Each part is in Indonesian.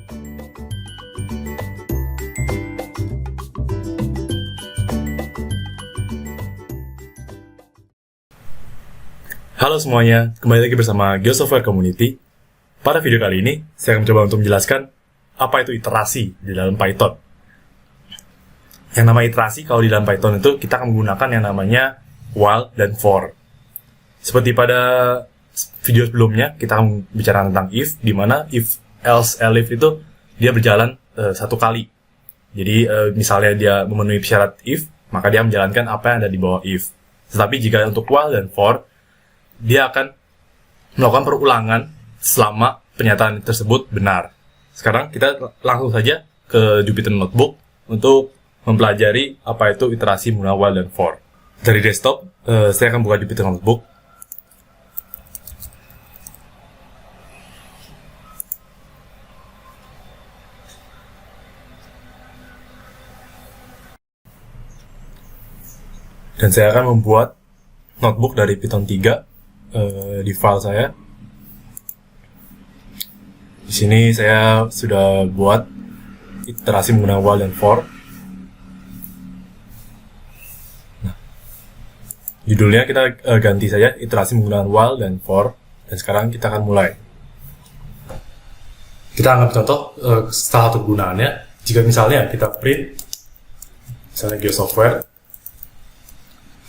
Halo semuanya, kembali lagi bersama GeoSoftware Community. Pada video kali ini, saya akan mencoba untuk menjelaskan apa itu iterasi di dalam Python. Yang namanya iterasi, kalau di dalam Python itu kita akan menggunakan yang namanya while dan for. Seperti pada video sebelumnya, kita akan bicara tentang if, di mana if, else, elif itu dia berjalan satu kali. Jadi misalnya dia memenuhi syarat if, maka dia menjalankan apa yang ada di bawah if. Tetapi jika untuk while dan for, dia akan melakukan perulangan selama pernyataan tersebut benar. Sekarang kita langsung saja ke Jupyter Notebook untuk mempelajari apa itu iterasi menggunakan while dan for. Dari desktop, saya akan buka Jupyter Notebook. Dan saya akan membuat notebook dari Python 3 di file saya. Di sini saya sudah buat iterasi menggunakan while dan for. Nah, judulnya kita ganti saja iterasi menggunakan while dan for. Dan sekarang kita akan mulai. Kita anggap contoh salah satu kegunaannya. Jika misalnya kita print, misalnya GeoSoftware,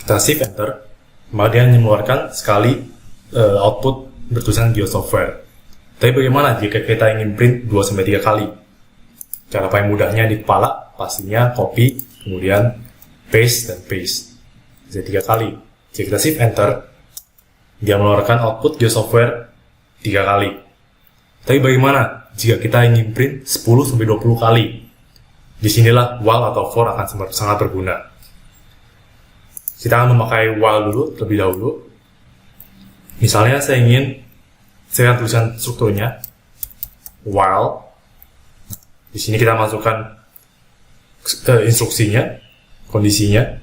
kita shift enter, maka dia hanya mengeluarkan sekali output bertulisan GeoSoftware. Tapi bagaimana jika kita ingin print 2-3 kali? Cara paling mudahnya di kepala, pastinya copy, kemudian paste dan paste. Bisa 3 kali. Jika kita shift enter, dia mengeluarkan output GeoSoftware 3 kali. Tapi bagaimana jika kita ingin print 10-20 kali? Disinilah while atau for akan sangat berguna. Kita akan memakai while dulu, terlebih dahulu. Misalnya saya akan tuliskan strukturnya while. Di sini kita masukkan instruksinya, kondisinya.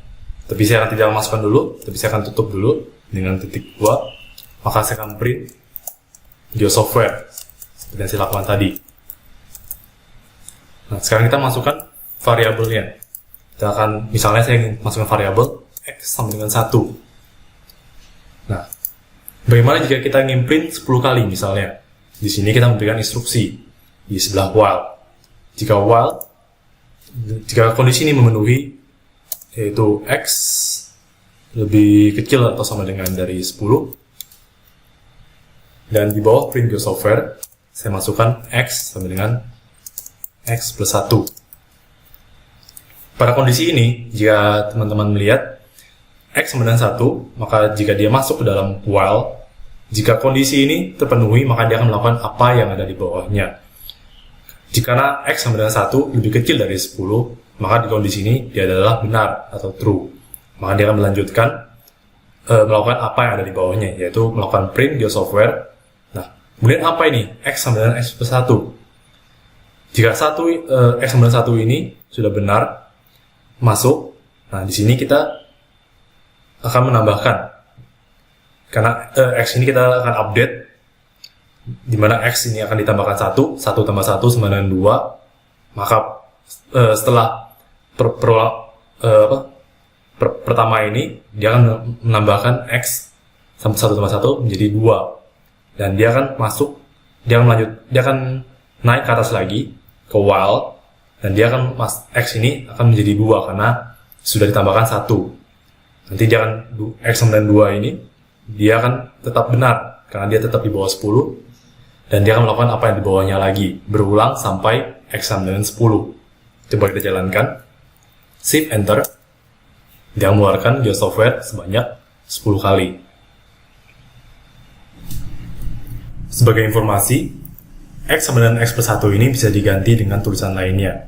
Tapi saya akan tidak masukkan dulu, tapi saya akan tutup dulu dengan titik 2. Maka saya akan print GeoSoftware seperti yang saya lakukan tadi. Nah, sekarang kita masukkan variabelnya. Kita akan, misalnya saya ingin masukkan variabel X sama dengan 1. Nah, bagaimana jika kita ingin print 10 kali misalnya? Di sini kita memberikan instruksi di sebelah while. Jika kondisi ini memenuhi, yaitu X lebih kecil atau sama dengan dari 10, dan di bawah print GeoSoftware, saya masukkan X sama dengan X plus 1. Pada kondisi ini, jika teman-teman melihat X sama dengan 1, maka jika dia masuk ke dalam while, jika kondisi ini terpenuhi, maka dia akan melakukan apa yang ada di bawahnya. Jika X sama dengan 1 lebih kecil dari 10, maka di kondisi ini dia adalah benar atau true. Maka dia akan melanjutkan melakukan apa yang ada di bawahnya, yaitu melakukan print GeoSoftware. Nah, kemudian apa ini? X sama dengan X plus 1. Jika X sama dengan 1 ini sudah benar, masuk. Nah, di sini kita akan menambahkan, karena X ini kita akan update, di mana X ini akan ditambahkan 1 tambah 1 sama dengan 2, maka setelah pertama ini, dia akan menambahkan X 1 tambah 1 menjadi 2, dan dia akan dia akan naik ke atas lagi, ke while, dan dia akan, X ini akan menjadi 2, karena sudah ditambahkan 1. Nanti dia akan, X sama dengan 2 ini, dia akan tetap benar, karena dia tetap di bawah 10, dan dia akan melakukan apa yang di bawahnya lagi, berulang sampai X sama dengan 10. Coba kita jalankan. Shift Enter, dia mengeluarkan GeoSoftware sebanyak 10 kali. Sebagai informasi, X sama dengan X plus 1 ini bisa diganti dengan tulisan lainnya.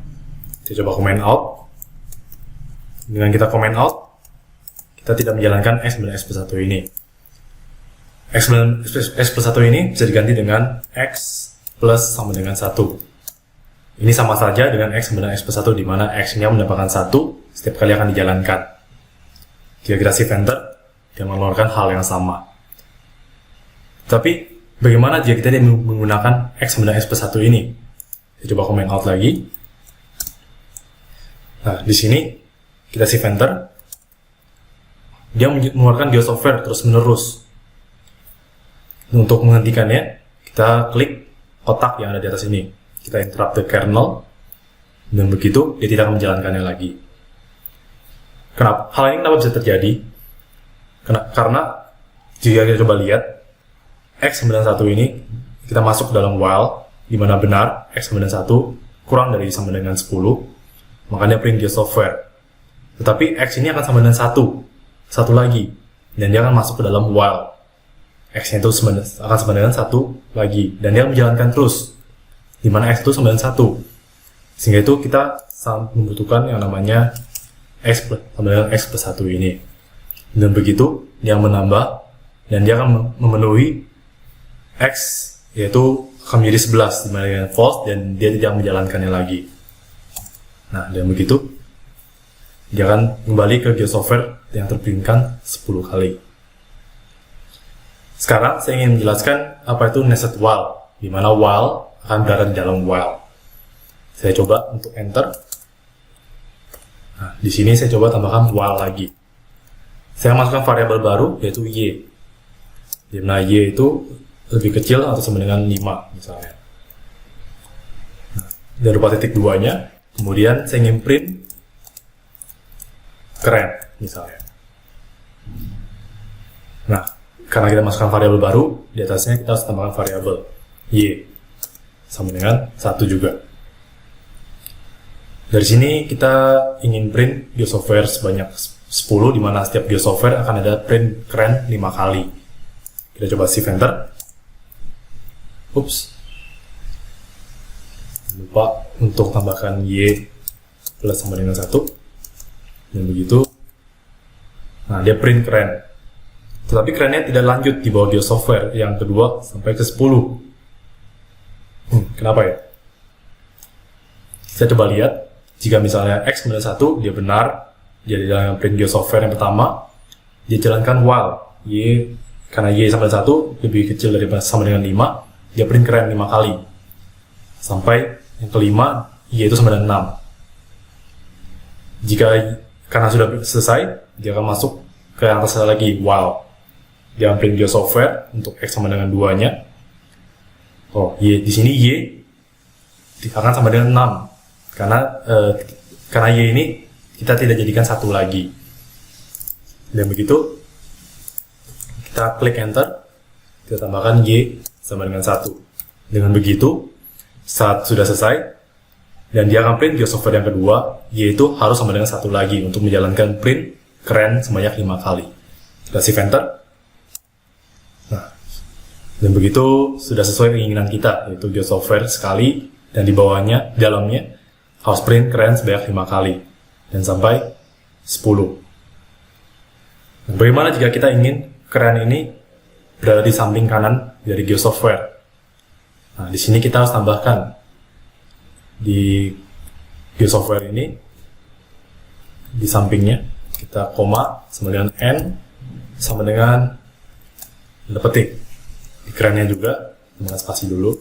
Kita coba comment out. Dengan kita comment out, kita tidak menjalankan X sama dengan X plus 1 ini. X plus 1 ini bisa diganti dengan X plus sama dengan 1. Ini sama saja dengan X sama dengan X plus 1, di mana X-nya mendapatkan 1 setiap kali akan dijalankan. Jika kita shift enter, dia mengeluarkan hal yang sama. Tapi, bagaimana jika kita menggunakan X sama dengan X plus 1 ini? Saya coba comment out lagi. Nah, di sini kita save enter. Dia mengeluarkan GeoSoftware terus-menerus. Untuk menghentikannya, kita klik kotak yang ada di atas ini. Kita interrupt the kernel, dan begitu dia tidak akan menjalankannya lagi. Kenapa? Hal ini kenapa bisa terjadi? Karena jika kita coba lihat X91 ini, kita masuk dalam while, di mana benar X91 kurang dari sama dengan 10, makanya print GeoSoftware. Tetapi X ini akan sama dengan satu lagi, dan dia akan masuk ke dalam while. X-nya itu akan sama dengan 1 lagi, dan dia akan menjalankan terus, di mana X itu sama dengan 1. Sehingga itu kita sangat membutuhkan yang namanya X sama dengan X plus 1 ini. Dan begitu, dia menambah, dan dia akan memenuhi X, yaitu akan menjadi 11, di mana dengan false, dan dia tidak menjalankannya lagi. Nah, dan begitu, dia akan kembali ke GeoSoftware yang terprintkan 10 kali. Sekarang, saya ingin menjelaskan apa itu nested while, di mana while akan berada di dalam while. Saya coba untuk enter. Nah, di sini saya coba tambahkan while lagi. Saya masukkan variabel baru, yaitu y. Di mana y itu lebih kecil atau sama dengan 5, misalnya. Nah, dan rupa titik 2-nya, kemudian saya ingin print keren, misalnya. Nah, karena kita masukkan variabel baru, di atasnya kita harus tambahkan variabel y. Sama dengan 1 juga. Dari sini kita ingin print GeoSoftware sebanyak 10, di mana setiap GeoSoftware akan ada print keren 5 kali. Kita coba shift enter. Ups. Lupa untuk tambahkan y plus sama dengan 1. Dan begitu. Nah, dia print keren. Tetapi kerennya tidak lanjut di bawah GeoSoftware yang kedua sampai ke 10. Kenapa ya? Saya coba lihat. Jika misalnya X sama dengan 1, dia benar, dia jalankan print GeoSoftware yang pertama, dia jalankan while, Y, karena Y sama dengan 1, lebih kecil dari sama dengan 5, dia print keren 5 kali. Sampai yang kelima, Y itu sama dengan 6. Jika, karena sudah selesai, dia akan masuk ke yang atas lagi, while. Dia akan print GeoSoftware untuk X sama dengan 2-nya. Oh, Y, di sini Y akan sama dengan 6. Karena Y ini kita tidak jadikan 1 lagi. Dan begitu kita klik enter, kita tambahkan Y sama dengan 1. Dengan begitu, saat sudah selesai dan dia akan print GeoSoftware yang kedua, Y itu harus sama dengan 1 lagi untuk menjalankan print keren sebanyak 5 kali. Kita shift enter. Nah, dan begitu sudah sesuai keinginan kita, yaitu GeoSoftware sekali, dan di bawahnya, dalamnya harus print keren sebanyak 5 kali dan sampai 10. Dan bagaimana jika kita ingin keren ini berada di samping kanan dari GeoSoftware? Nah, di sini kita harus tambahkan di GeoSoftware ini di sampingnya kita koma sama dengan n sama dengan tanda petik. Di kerennya juga dengan spasi dulu,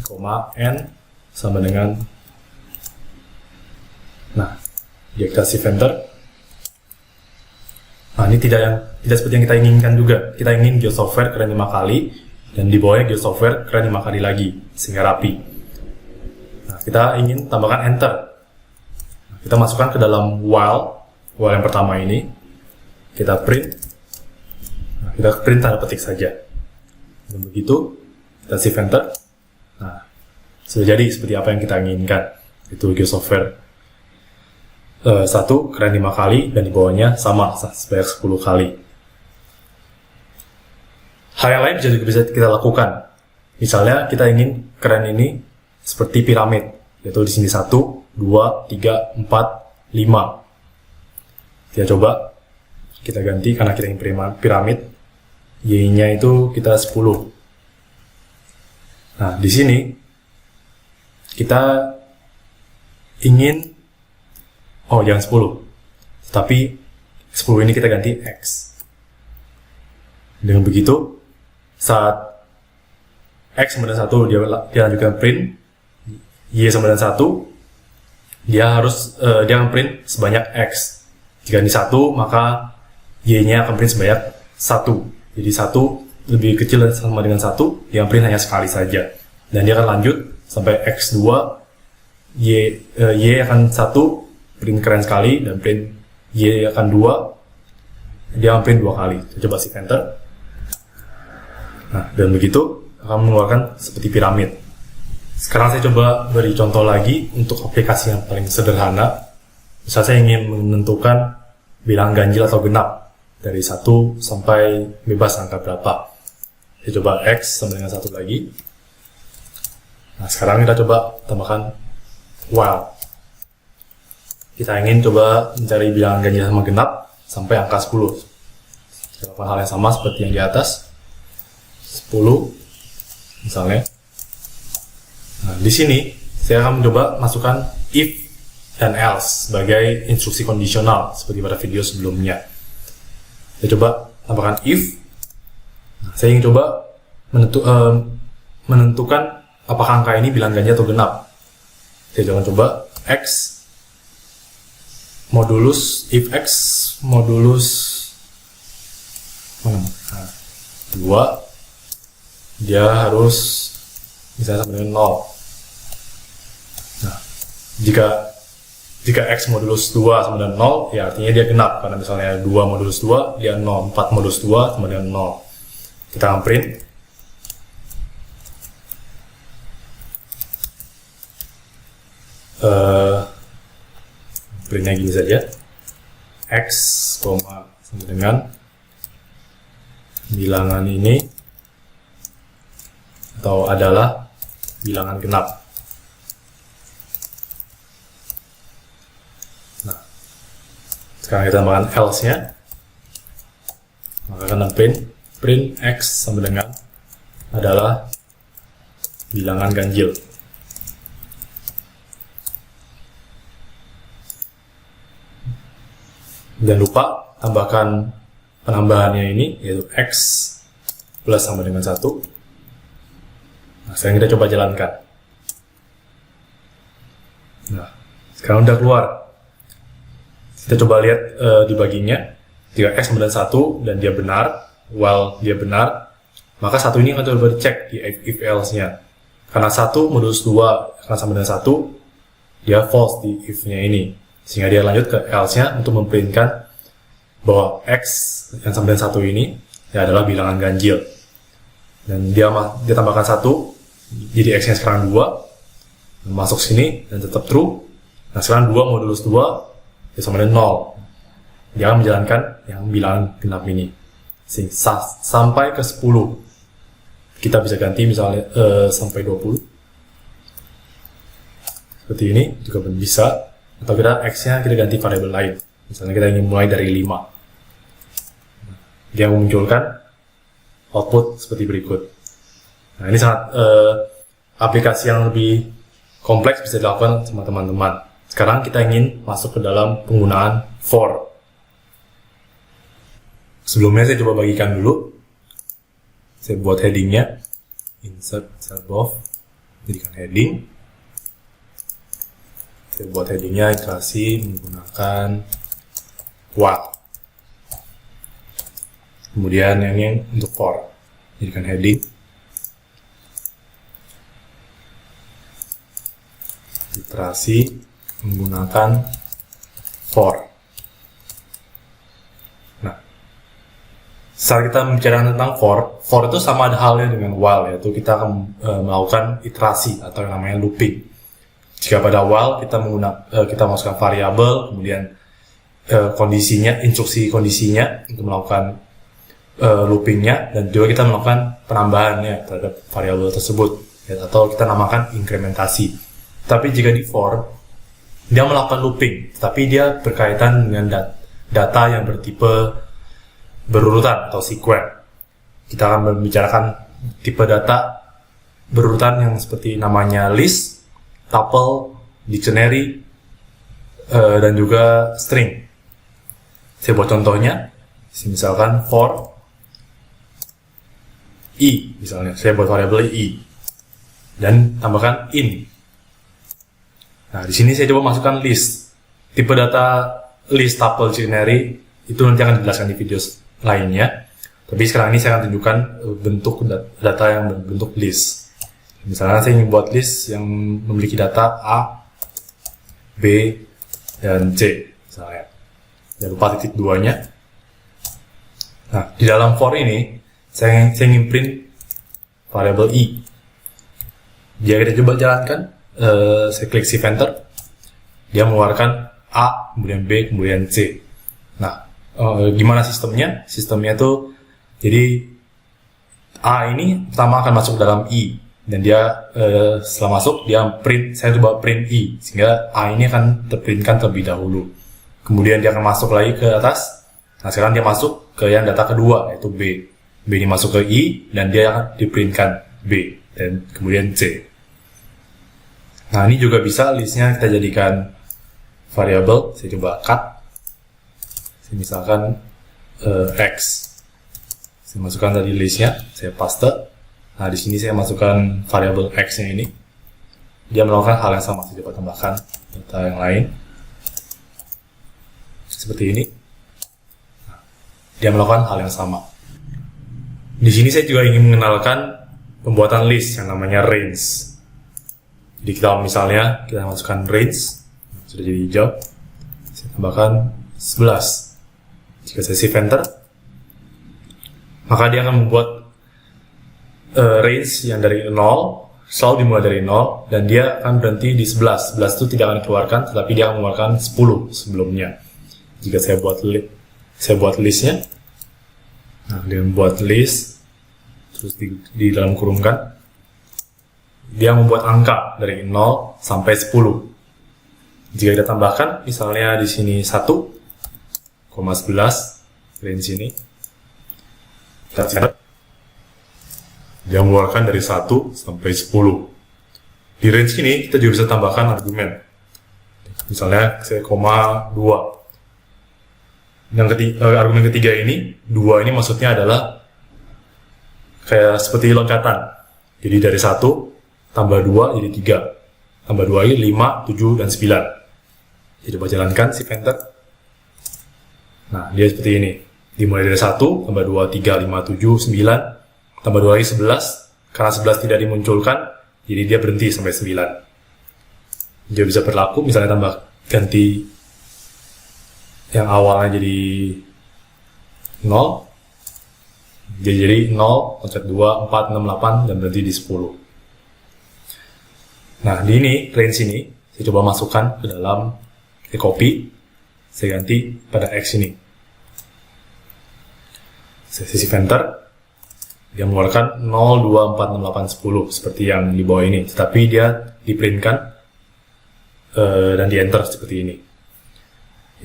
koma n sama dengan. Nah, dia kita shift enter. Nah, ini tidak seperti yang kita inginkan juga. Kita ingin GeoSoftware keren 5 kali, dan di bawahnya GeoSoftware keren 5 kali lagi, sehingga rapi. Nah, kita ingin tambahkan enter. Nah, kita masukkan ke dalam while yang pertama ini. Kita print. Nah, kita print tanda petik saja. Dan begitu, kita shift enter. Nah, sudah jadi seperti apa yang kita inginkan. Itu GeoSoftware 1 keren 5 kali, dan di bawahnya sama sebanyak 10 kali. Hal yang lain juga bisa kita lakukan. Misalnya kita ingin keren ini seperti piramid, yaitu di sini 1, 2, 3, 4, 5. Kita coba kita ganti karena kita ingin piramid, y-nya itu kita 10. Nah, di sini kita ingin jangan 10. Tapi 10 ini kita ganti X. Dengan begitu, saat X sama dengan 1 dia lanjutkan print, Y sama dengan 1, dia akan print sebanyak X. Jika ini 1, maka Y-nya akan print sebanyak 1. Jadi 1 lebih kecil sama dengan 1, dia print hanya sekali saja. Dan dia akan lanjut sampai X2, Y akan 1, print keren sekali, dan print Y akan 2, dia akan print 2 kali. Saya coba shift enter. Nah, dan begitu akan mengeluarkan seperti piramid. Sekarang saya coba beri contoh lagi untuk aplikasi yang paling sederhana. Misalnya saya ingin menentukan bilangan ganjil atau genap dari 1 sampai bebas angka berapa. Saya coba X sama dengan 1 lagi. Nah, sekarang kita coba tambahkan while. Kita ingin coba mencari bilangan ganjil sama genap sampai angka 10. Kita lakukan hal yang sama seperti yang di atas. 10 misalnya. Nah, di sini saya akan mencoba masukkan if dan else sebagai instruksi kondisional seperti pada video sebelumnya. Saya coba tambahkan if. Nah, saya ingin coba menentukan apakah angka ini bilangan ganjil atau genap. Saya coba x modulus if x modulus 2, dia harus misalnya sama dengan 0. Nah, jika X modulus 2 sama dengan 0, ya artinya dia genap. Karena misalnya 2 modulus 2, dia 0. 4 modulus 2 sama dengan 0. Kita akan print. Printnya gini saja. X, sama dengan bilangan ini atau adalah bilangan genap. Nah, sekarang kita tambahkan else-nya. Maka akan print X sama dengan adalah bilangan ganjil. Jangan lupa tambahkan penambahannya ini, yaitu X plus sama dengan 1. Nah, sekarang kita coba jalankan. Nah, sekarang udah keluar. Kita coba lihat di bagiannya. Jika X sama dengan 1 dan dia benar, while dia benar, maka 1 ini akan coba dicek di if else-nya. Karena 1 modulus 2 akan sama dengan 1, dia false di if-nya ini. Sehingga dia lanjut ke else-nya untuk memprintkan bahwa X yang sama dengan 1 ini ya adalah bilangan ganjil. Dan dia tambahkan 1, jadi X-nya sekarang 2, masuk sini dan tetap true. Nah, sekarang 2 modulus 2 ya sama dengan 0. Dia akan menjalankan yang bilangan genap ini sampai ke 10. Kita bisa ganti misalnya sampai 20 seperti ini juga bisa, atau kita X-nya kita ganti variabel lain. Misalnya kita ingin mulai dari 5. Dia memunculkan output seperti berikut. Nah, ini sangat aplikasi yang lebih kompleks bisa dilakukan sama teman-teman. Sekarang kita ingin masuk ke dalam penggunaan for. Sebelumnya saya coba bagikan dulu. Saya buat headingnya. Insert cell above. Jadikan heading. Saya buat headingnya iterasi menggunakan while. Kemudian yang ini untuk for. Jadikan heading. Iterasi menggunakan for. Nah, saat kita bicara tentang for itu sama ada halnya dengan while, yaitu kita akan melakukan iterasi atau yang namanya looping. Jika pada while kita masukkan variabel, kemudian kondisinya, instruksi kondisinya untuk melakukan loopingnya, dan juga kita melakukan penambahannya terhadap variabel tersebut, ya, atau kita namakan inkrementasi. Tapi jika di for, dia melakukan looping, tapi dia berkaitan dengan data yang bertipe berurutan atau sequence. Kita akan membicarakan tipe data berurutan yang seperti namanya list, tuple, dictionary, dan juga string. Saya buat contohnya, misalkan for i, misalnya saya buat variabel i dan tambahkan in. Nah, di sini saya coba masukkan list. Tipe data list tuple dictionary itu nanti akan dijelaskan di video lainnya. Tapi sekarang ini saya akan tunjukkan bentuk data yang berbentuk list. Misalnya saya ingin buat list yang memiliki data A, B, dan C misalnya. Jangan lupa titik 2-nya. Nah, di dalam for ini saya ingin print variable i. Jika kita coba jalankan, saya klik shift enter, dia mengeluarkan A, kemudian B, kemudian C. Nah, gimana sistemnya? Sistemnya tuh, jadi A ini pertama akan masuk dalam I, dan dia setelah masuk dia print, saya coba print I, sehingga A ini akan terprintkan terlebih dahulu. Kemudian dia akan masuk lagi ke atas. Nah, sekarang dia masuk ke yang data kedua, yaitu B. B ini masuk ke I, dan dia akan diprintkan B, dan kemudian C. Nah, ini juga bisa listnya kita jadikan variable. Saya coba cut. Saya misalkan X. Saya masukkan tadi listnya, saya paste. Nah, di sini saya masukkan variable X-nya ini. Dia melakukan hal yang sama. Saya coba tambahkan data yang lain. Seperti ini. Nah, dia melakukan hal yang sama. Di sini saya juga ingin mengenalkan pembuatan list yang namanya range. Jadi kita misalnya kita masukkan range, sudah jadi hijau, saya tambahkan 11. Jika saya shift enter, maka dia akan membuat range yang dari 0, selalu dimulai dari 0, dan dia akan berhenti di 11. 11 itu tidak akan dikeluarkan, tetapi dia akan mengeluarkan 10 sebelumnya. Jika saya buat listnya, nah, dia membuat list, terus di dalam kurungkan, dia membuat angka dari 0 sampai 10. Jika kita tambahkan, misalnya di sini 1,11 range ini, dia mengeluarkan dari 1 sampai 10. Di range ini kita juga bisa tambahkan argumen. Misalnya saya 2. Argumen ketiga ini, 2 ini maksudnya adalah kayak seperti loncatan. Jadi dari 1 tambah 2 jadi 3. Tambah 2 lagi 5, 7, dan 9. Jadi coba jalankan, shift enter. Nah, dia seperti ini. Dimulai dari 1, tambah 2, 3, 5, 7, 9. Tambah 2 lagi 11. Karena 11 tidak dimunculkan, jadi dia berhenti sampai 9. Dia bisa berlaku, misalnya tambah ganti yang awalnya jadi 0. Jadi 0, loncat 2, 4, 6, 8, dan berhenti di 10. Nah, di ini, range ini, saya coba masukkan ke dalam, saya copy, saya ganti pada X ini. Saya shift enter, dia mengeluarkan 0, 2, 4, 6, 8, 10, seperti yang di bawah ini. Tetapi dia diprintkan, dan di enter seperti ini.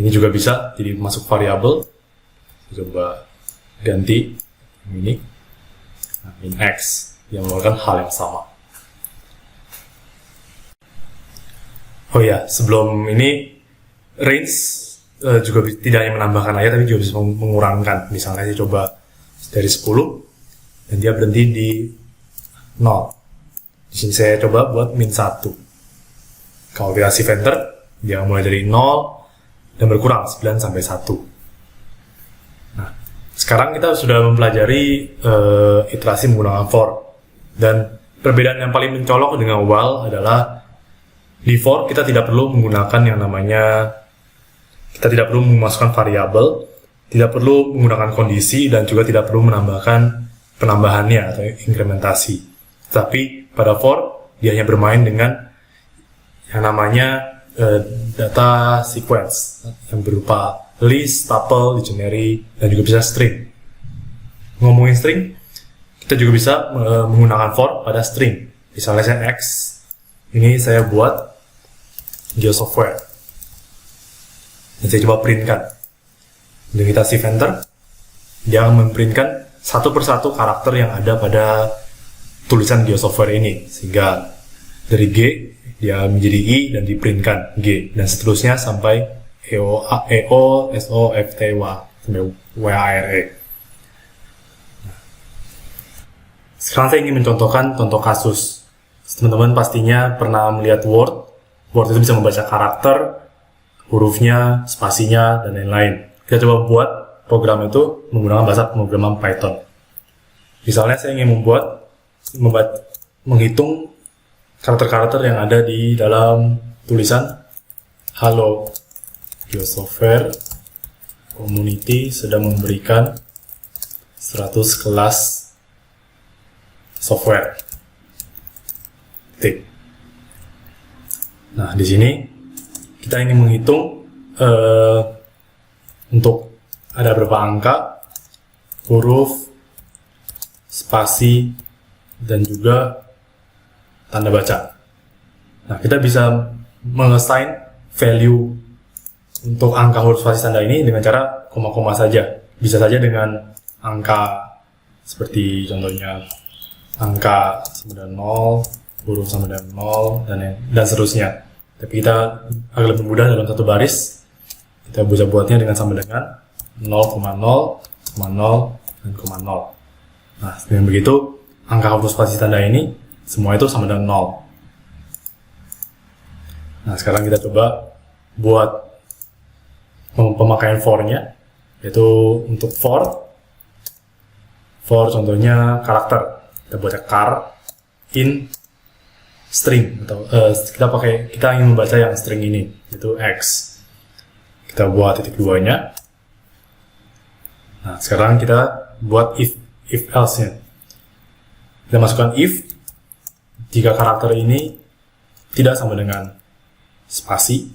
Ini juga bisa jadi masuk variabel. Saya coba ganti ini, nah, in X, yang mengeluarkan hal yang sama. Oh ya, sebelum ini range juga tidak hanya menambahkan aja, tapi juga bisa mengurangkan. Misalnya saya coba dari 10 dan dia berhenti di 0. Di sini saya coba buat min 1. Kalau kita shift enter, dia mulai dari 0 dan berkurang 9 sampai 1. Nah, sekarang kita sudah mempelajari iterasi menggunakan for. Dan perbedaan yang paling mencolok dengan while adalah di for kita tidak perlu menggunakan yang namanya, kita tidak perlu memasukkan variabel, tidak perlu menggunakan kondisi, dan juga tidak perlu menambahkan penambahannya atau incrementasi. Tapi pada for dia hanya bermain dengan yang namanya data sequence yang berupa list, tuple, dictionary, dan juga bisa string. Ngomongin string, kita juga bisa menggunakan for pada string. Misalnya saya X, ini saya buat GeoSoftware, dan saya coba printkan. Dan kita shift enter, dia akan memprintkan satu persatu karakter yang ada pada tulisan GeoSoftware ini, sehingga dari G dia menjadi I dan diprintkan G, dan seterusnya sampai EO, SO, FT, W, sampai WARE. Sekarang saya ingin mencontohkan contoh kasus. Teman-teman pastinya pernah melihat Word Word itu bisa membaca karakter, hurufnya, spasinya, dan lain-lain. Kita coba buat program itu menggunakan bahasa pemrograman Python. Misalnya saya ingin menghitung karakter-karakter yang ada di dalam tulisan Halo Geosoftware Community sedang memberikan 100 kelas software. Tik. Nah, di sini kita ingin menghitung untuk ada berapa angka, huruf, spasi, dan juga tanda baca. Nah, kita bisa mengassign value untuk angka, huruf, spasi, tanda ini dengan cara koma-koma saja. Bisa saja dengan angka seperti contohnya angka sama dengan 0, huruf sama dengan 0, dan seterusnya. Tapi kita agar lebih mudah dalam satu baris, kita bisa buatnya dengan sama dengan 0,0, 0, dan 0. Nah, dengan begitu, angka, huruf, spasi, tanda ini semua itu sama dengan 0. Nah, sekarang kita coba buat pemakaian for-nya, yaitu untuk for contohnya karakter. Kita buatnya char in string, atau kita ingin membaca yang string ini, yaitu x. Kita buat titik 2-nya. Nah, sekarang kita buat if else-nya. Kita masukkan if jika karakter ini tidak sama dengan spasi.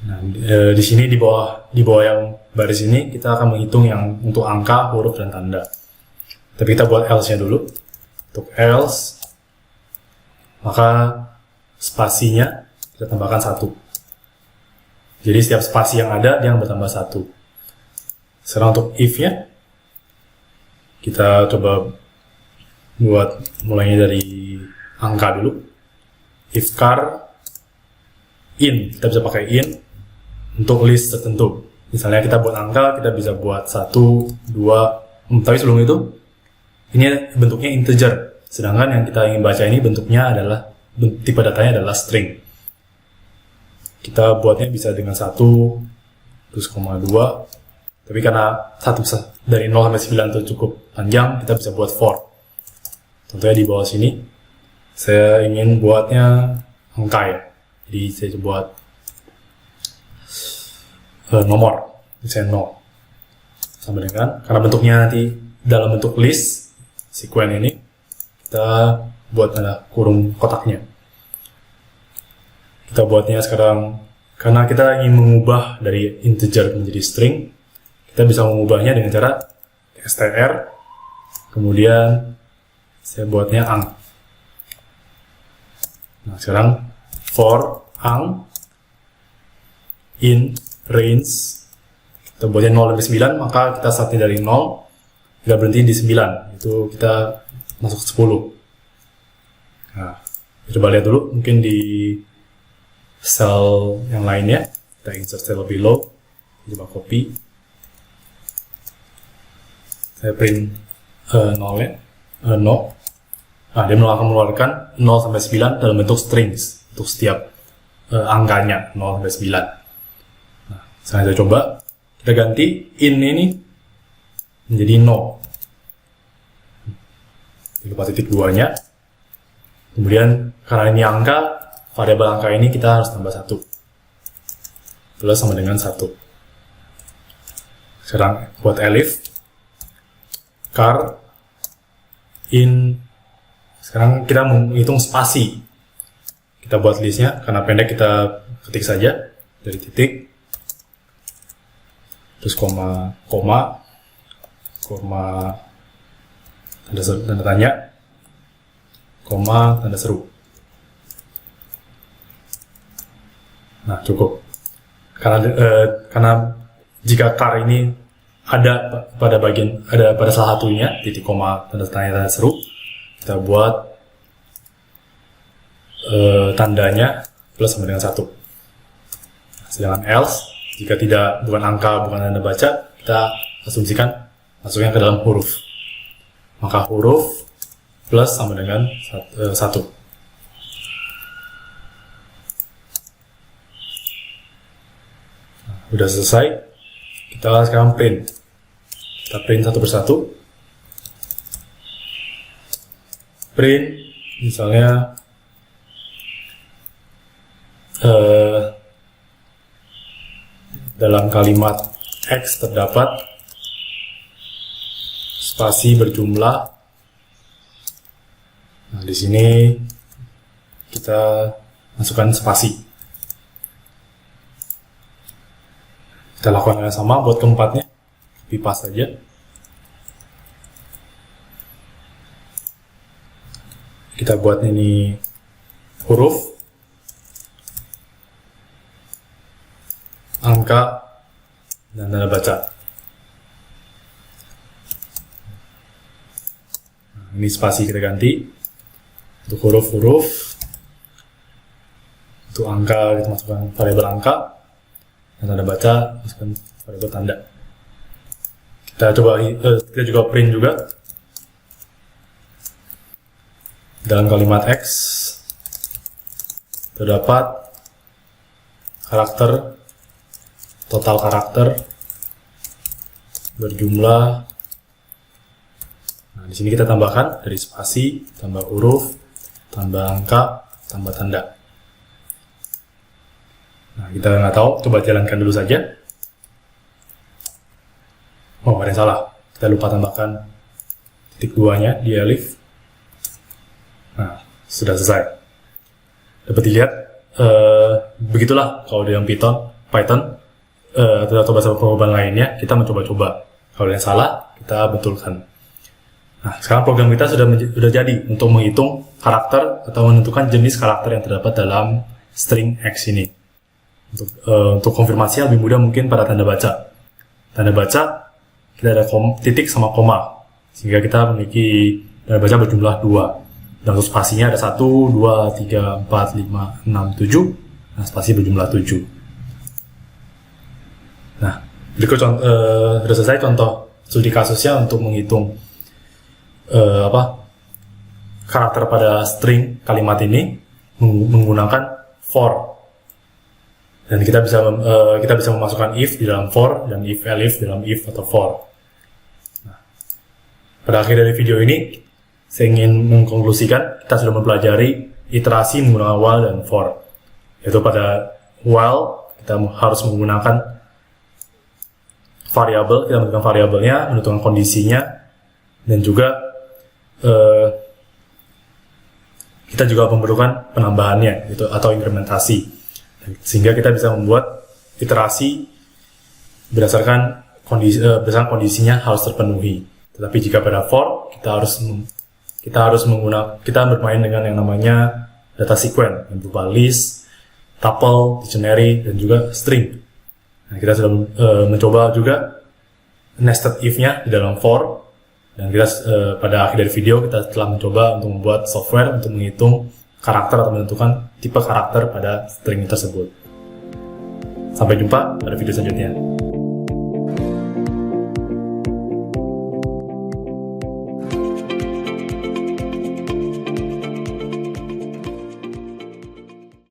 Nah, di sini di bawah yang baris ini kita akan menghitung yang untuk angka, huruf, dan tanda. Tapi kita buat else-nya dulu. Untuk else, maka spasinya kita tambahkan 1. Jadi setiap spasi yang ada dia akan bertambah 1. Sekarang untuk if-nya, kita coba buat mulainya dari angka dulu. If char in, kita bisa pakai in untuk list tertentu. Misalnya kita buat angka, kita bisa buat 1, 2, tapi sebelum itu ini bentuknya integer, sedangkan yang kita ingin baca ini bentuknya adalah, tipe datanya adalah string. Kita buatnya bisa dengan 1, terus 2, tapi karena dari 0 sampai 9 itu cukup panjang, kita bisa buat for. Contohnya di bawah sini, saya ingin buatnya angka ya, jadi saya buat nomor, misalnya 0. Sama dengan, karena bentuknya nanti dalam bentuk list, sequence ini, kita buat tanda kurung kotaknya. Kita buatnya sekarang, karena kita ingin mengubah dari integer menjadi string, kita bisa mengubahnya dengan cara str, kemudian saya buatnya ang. Nah, sekarang for ang in range, kita buatnya 0 sampai 9, maka kita startnya dari 0, kita berhenti di 9, itu kita masuk 10. Nah, coba lihat dulu, mungkin di cell yang lainnya, kita insert cell below, coba copy, saya print 0 ya, no. Nah, dia akan mengeluarkan 0 sampai 9 dalam bentuk strings untuk setiap angkanya 0 sampai 9. Nah, sekarang saya coba, kita ganti in ini menjadi no. Lupa titik 2-nya. Kemudian karena ini angka, variabel angka ini kita harus tambah 1. Plus sama dengan 1. Sekarang buat elif char in, sekarang kita menghitung spasi. Kita buat listnya, karena pendek kita ketik saja dari titik, terus koma, tanda tanya, koma, tanda seru. Nah, cukup. Karena jika char ini ada pada salah satunya, titik, koma, tanda tanya, tanda seru, kita buat tandanya plus sama dengan 1. Sedangkan else, jika bukan angka, bukan tanda baca, kita asumsikan masuknya ke dalam huruf. Maka huruf plus sama dengan 1. Udah selesai, kita sekarang print. Kita print satu persatu. Print, misalnya dalam kalimat X terdapat spasi berjumlah. Nah, di sini kita masukkan spasi. Kita lakukan yang sama buat keempatnya, copy paste saja. Kita buat ini huruf, angka, dan tanda baca. Nah, ini spasi kita ganti. Untuk huruf-huruf, untuk angka kita masukkan variabel angka, dan tanda baca masukkan variabel tanda. Kita juga print juga dalam kalimat X terdapat karakter, total karakter berjumlah. Nah, di sini kita tambahkan dari spasi, tambah huruf, tambah angka, tambah tanda. Nah, kita nggak tahu, coba jalankan dulu saja. Oh, ada yang salah. Kita lupa tambahkan titik 2-nya di elif. Nah, sudah selesai. Dapat dilihat, begitulah kalau dalam Python, atau bahasa pemrograman lainnya, kita mencoba-coba. Kalau yang salah, kita betulkan. Nah, sekarang program kita sudah jadi untuk menghitung karakter atau menentukan jenis karakter yang terdapat dalam string X ini. Untuk konfirmasi lebih mudah mungkin pada tanda baca. Tanda baca, kita ada titik sama koma, sehingga kita memiliki tanda baca berjumlah 2. Dan untuk spasinya ada 1, 2, 3, 4, 5, 6, 7. Nah, spasi berjumlah 7. Nah, berikut sudah selesai contoh studi kasusnya untuk menghitung karakter pada string kalimat ini menggunakan for. Dan kita bisa memasukkan if di dalam for dan if elif dalam if atau for. Nah, pada akhir dari video ini saya ingin mengkonklusikan kita sudah mempelajari iterasi menggunakan while dan for. Yaitu pada while kita harus menggunakan variabel, kita menentukan variabelnya, menentukan kondisinya, dan juga kita juga memerlukan penambahannya atau implementasi. Sehingga kita bisa membuat iterasi berdasarkan kondisinya harus terpenuhi. Tetapi jika pada for, kita bermain dengan yang namanya data sequence yang berupa list, tuple, dictionary, dan juga string. Nah, kita sudah mencoba juga nested if-nya di dalam for, dan kita pada akhir dari video kita telah mencoba untuk membuat software untuk menghitung karakter atau menentukan tipe karakter pada string tersebut. Sampai jumpa pada video selanjutnya.